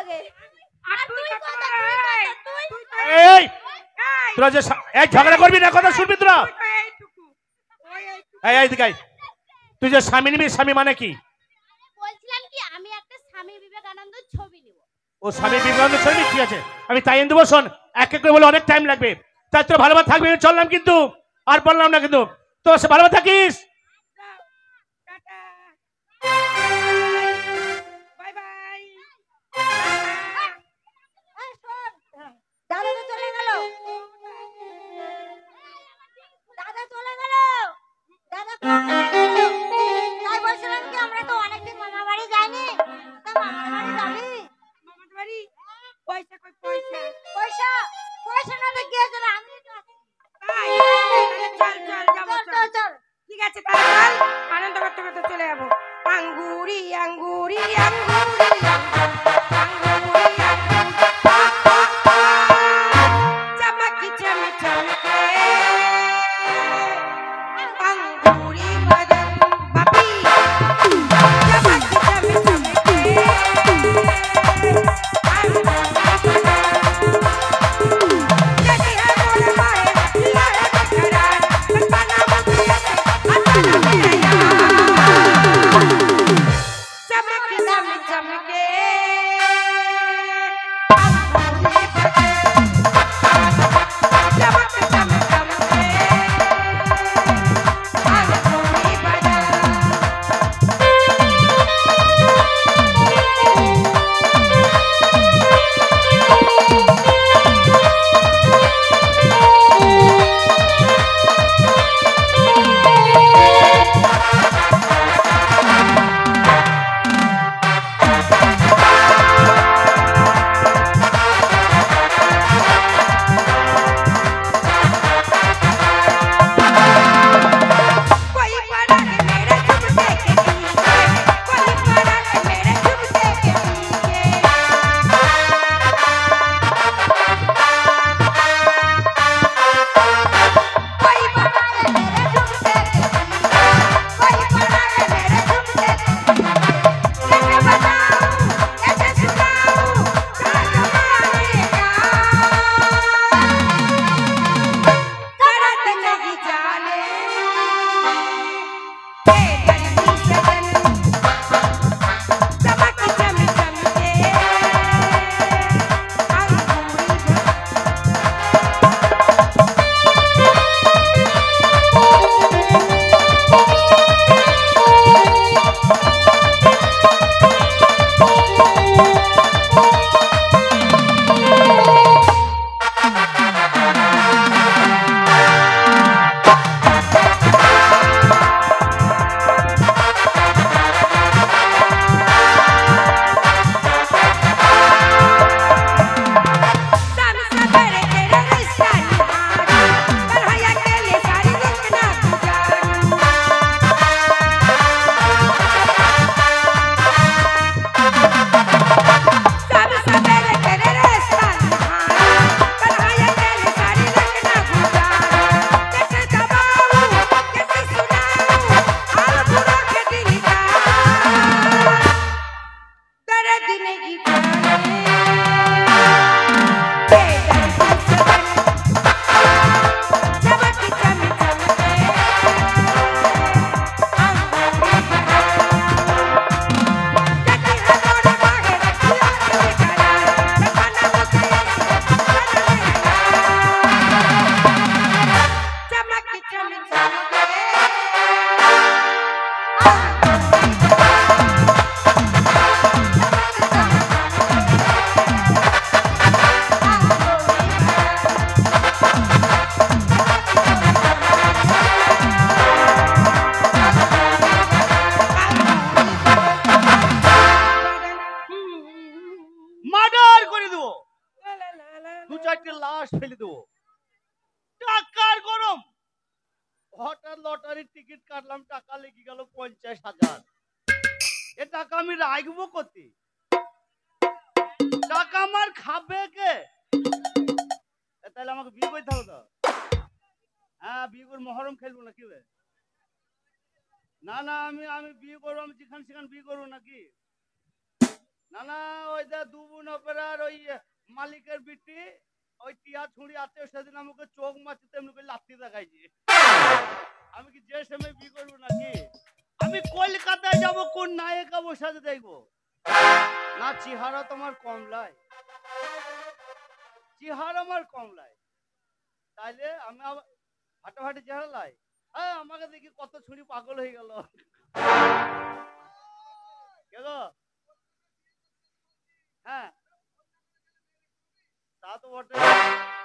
আগে এই তোরা যে এই ঝগড়া করবি না, কথা শুনবি তোরা। এই এই দিকে তুই যে স্বামী নিবি, স্বামী মানে কি? বলছিলাম কি আমি একটা স্বামী বিবেকানন্দ ছবি নিব। ও স্বামী বিবেকানন্দ ছবি, ঠিক আছে আমি তাই এনে দেবো। শোন, এক এক করে বলে অনেক টাইম লাগবে, তাই তোর ভালোভাবে থাকবি। চললাম কিন্তু, আর বললাম না কিন্তু, তো সে ভালোভাবে থাকিস। দাদা তো চলে গেল, দাদা চলে গেল, দাদা তাই বলছিলাম কি আমরা তো অনেকদিন মামা বাড়ি যাইনি, তা মামার বাড়ি যাবি? মামার বাড়ি পয়সা কই? পয়সা পয়সা পয়সা না দেখে গেছে না, আমি তো তাই চল চল যাবো, চল চল ঠিক আছে তাহলে চল, আনন্দ করতে করতে চলে যাবো। আঙ্গুরি আঙ্গুরি আঙ্গুরি লাশ ফেলে দেবো। টাকার গরম, হঠাৎ লটারির টিকিট কাটলাম, টাকা লেগে গেল 50,000। এ টাকা আমি রাখবো কোথায়? টাকা আমার খাবে কে? তাহলে আমাকে বিয়ে করতে হবে তো। হ্যাঁ, বিয়ে করে মহরম খেলবো না কি? না না, আমি বিয়ে করবো, আমি যেখানে সেখানে বিয়ে করবো নাকি? না না, ওই যে দুবুন অপেরার ওই মালিকের বিটি ওই টিয়া ছুঁড়ি আছে, সেদিন আমাকে চোখ মারতে এমনি করে লাথি দেখাইছি। আমি কি যে সময় বিয়ে করবো নাকি? আমি কলকাতায় যাব কোন নায়িকা বসাতে দেখবো না? চেহারা তোমার কমলায়, চেহারা আমার কমলায়, তাইলে আমি ফাটাফাটি চেহারা লাই। হ্যাঁ, আমাকে দেখি কত ছুরি পাগল হয়ে গেল। কেন? হ্যাঁ, তা তো বটে।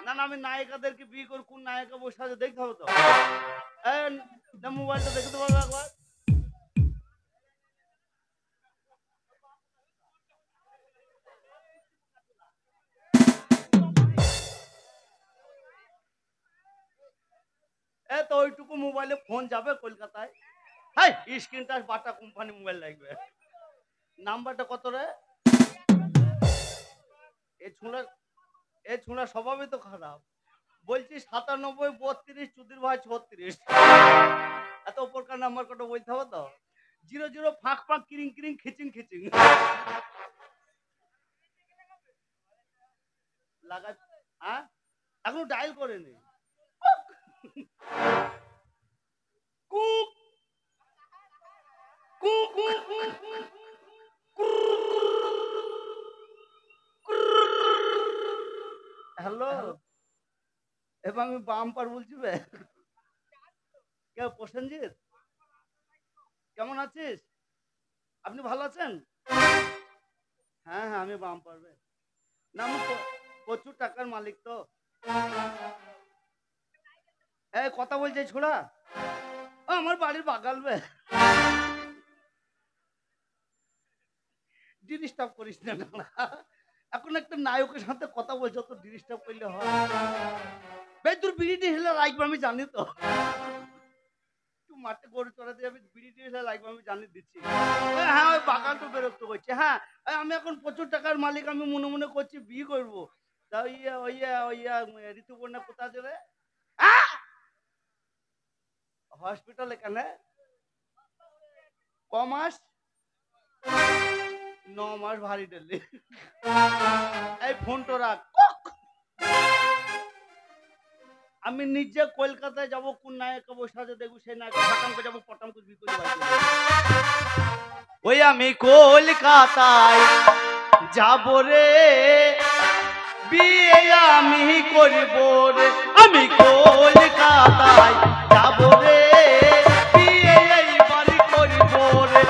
না না, আমি নায়িকাদেরকে বিয়ে করে কোন নায়িকা বসে আছে দেখতে হবে তো। মোবাইলটা দেখতে পারবো একবার? তো ওইটুকু মোবাইলে ফোন যাবে কলকাতায়? হ্যাঁ, screen touch Bata company mobile লাগবে। নাম্বারটা কত রে? এ ছোঁড়া স্বভাবই তো খারাপ। বলছি 97 32 চুদির ভাই 36। এত উপরকার নাম্বার কত বলতে হবে তো? 00 ফাঁক ফাঁক কিরিং কিরিং খিচিং খিচিং লাগা। হ্যাঁ, এখনো ডায়াল করেনি। হ্যালো, এবার আমি বাম্পার বলছি বে। কে প্রসেনজিৎ? কেমন আছিস? আপনি ভালো আছেন? হ্যাঁ হ্যাঁ, আমি বাম্পার বে। না, আমি প্রচুর টাকার মালিক তো। এই কথা বলছে ছোড়া, আমার বাড়ির বাগাল বে। ডিস্টার্ব করিস না। এখন একটা নায়কের সাথে কথা বলছো তো ডিস্টার্ব করলে হয়? ভাই তোর বিড়িটি হেলে রাখবো আমি জানি তো। তুই মাঠে গরু চড়াতে যাবি, বিড়িটি হেলে রাখবো আমি জানি দিচ্ছি। হ্যাঁ, ওই বাগানটা বেরোতে করছে। হ্যাঁ, আমি এখন প্রচুর টাকার মালিক, আমি মনে মনে করছি বিয়ে করবো। তা ঋতুপর্ণা কোথা দেবে? হসপিটাল এখানে কমাস 9 মাস ভারী ডেলি। এই ফোনটা রাখ। আমি নিজে কলকাতায় যাব কোন নায়িকা বসে আছে দেখবো, সেই নায়িকা পটামকে যাবো, পটামকে বিয়ে করে বাড়ি চলে যাবো। ওই আমি কলকাতায় যাব রে, বিয়ে আমি করব রে। আমি কলকাতায় যাব রে, বিয়ে এইবার করব রে।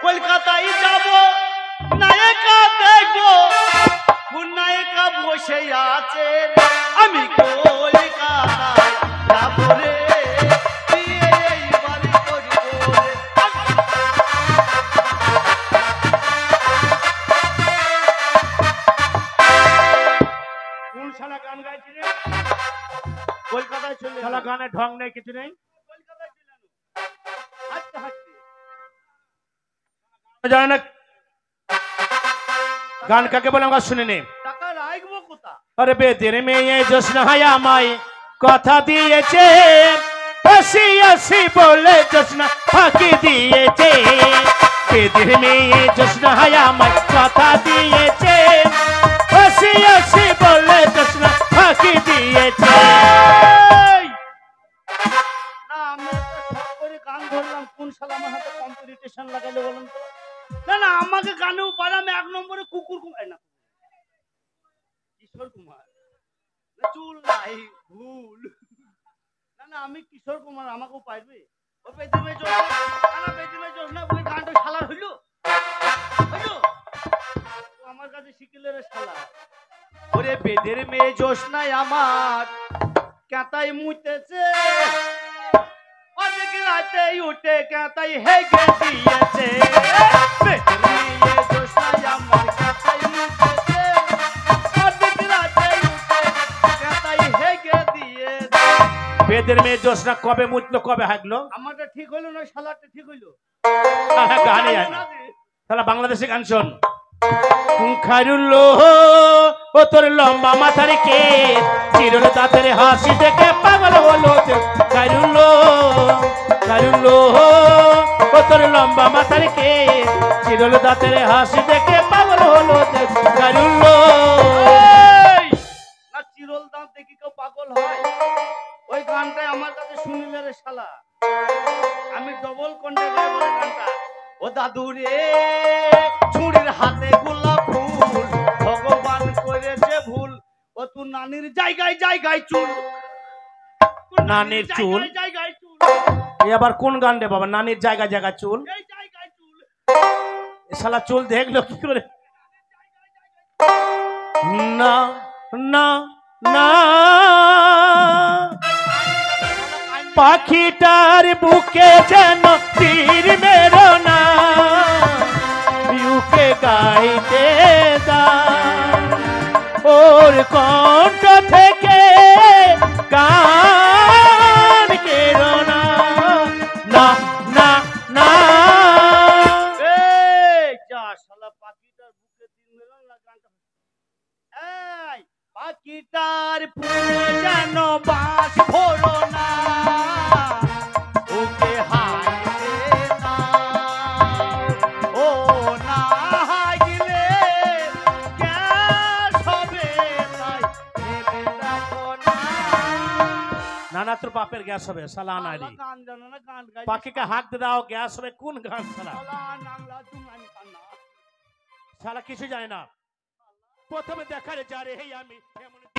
কলকাতায় যাব, নায়িকা দেখবো কোন নায়িকা বসে আছে। আমি কলকাতায় যাব রে, বিয়ে এইবার করব রে। কোন শালা গান গাইছি রে? কলকাতায় চলে শালা গানে ঢং নেই, কিছু নেই। কলকাতায় চলে হাঁটতে হাঁটতে জানে না গান কাকে বলে, আমরা শুনে নে। টাকা রাখবো কোথা? আরে বেদের মেয়ে জোসনা আমায় কথা দিয়েছে, হাসি হাসি বলে জোসনা ফাঁকি দিয়েছে। বেদের মেয়ে জোসনা আমায় কথা দিয়েছে, হাসি হাসি বলে জোসনা ফাঁকি দিয়েছে। না, আমি একটা শখ করে গান ধরলাম, কোন শালা আমার হাতে কম্পিটিশন লাগাইলো বলুন তো? না না, আমাকে গানেও পারে, আমি 1 নম্বরে কুকুর কুমার না, কিশোর কুমার না, চুল নাই ভুল। না না, আমি কিশোর কুমার, আমাকেও পারবে। ও বেদিমে জোস না, বেদিমে জোস না, ওই গানটা শালার হইলো হইলো। ও আমার কাছে শিখিলে রে শালা। ওরে বেদের মেয়ে জোস নাই আমার কাঁতাই মুতেছে, অনেক রাতে উঠে কাঁতাই হেগে দিয়েছে। বেদের মেয়ে জোস নাই আমার কাঁতাই মুতেছে, অনেক রাতে উঠে কাঁতাই হেগে দিয়েছে। বেদের মেয়ে জোসনা কবে মুতলো, কবে হাগলো? আমারটা ঠিক হইলো না, শালারটা ঠিক হইলো? গানই জানো আছে। না রে। তাহলে বাংলাদেশে গান শোন। খারুল্লো ও তোর লম্বা মাথার কে চিরল দাঁতের হাসি দেখে পাগল হলো কারুলো কারুলো ও তোর লম্বা মাথার কে চিরল দাঁতের হাসি দেখে পাগল হলো কারুলো। এই! না চিরল দাঁত দেখি কেউ পাগল হয়? ওই গানটাই আমার কাছে শুনিলে রে শালা, আমি ডবল কণ্ঠে গাইব রে গানটা। ও দাদু রে ছুরির হাতে গোলাপ ফুল, ভগবান করেছে ভুল, ও তুই নানির জায়গায় জায়গায় চুল, তোর নানির চুল? জায়গায় জায়গায় চুল, এ আবার কোন গান রে বাবা? নানির জায়গা জায়গা চুল? এই জায়গায় চুল। এ শালা চুল দেখলো কি করে? না না না পাখিটার বুকে যেন তীর মেরো না, ইউকে গাইতে দাও ওর কণ্ঠ থেকে গান কেরো না না না না। এই যা শালা পাখিটার বুকে তিন মেলো না গানটা। এই পাখিটার ফুলে যেন বাস ভরো না, ওকে হাইলে না, ও না হাইলে গ্যাস হবে তাই ভেবে দেখো না। না না তোর বাপের গ্যাস হবে শালা নারী। গান জানো না, গান গাই পাখিকে হাঁক দিয়ে দাও গ্যাস হবে, কোন গান শালা? নাংলা চুঙ্গানি কান্না। শালা কিছু জানে না। প্রথমে দেখারে যা রে, হেই আমি এমন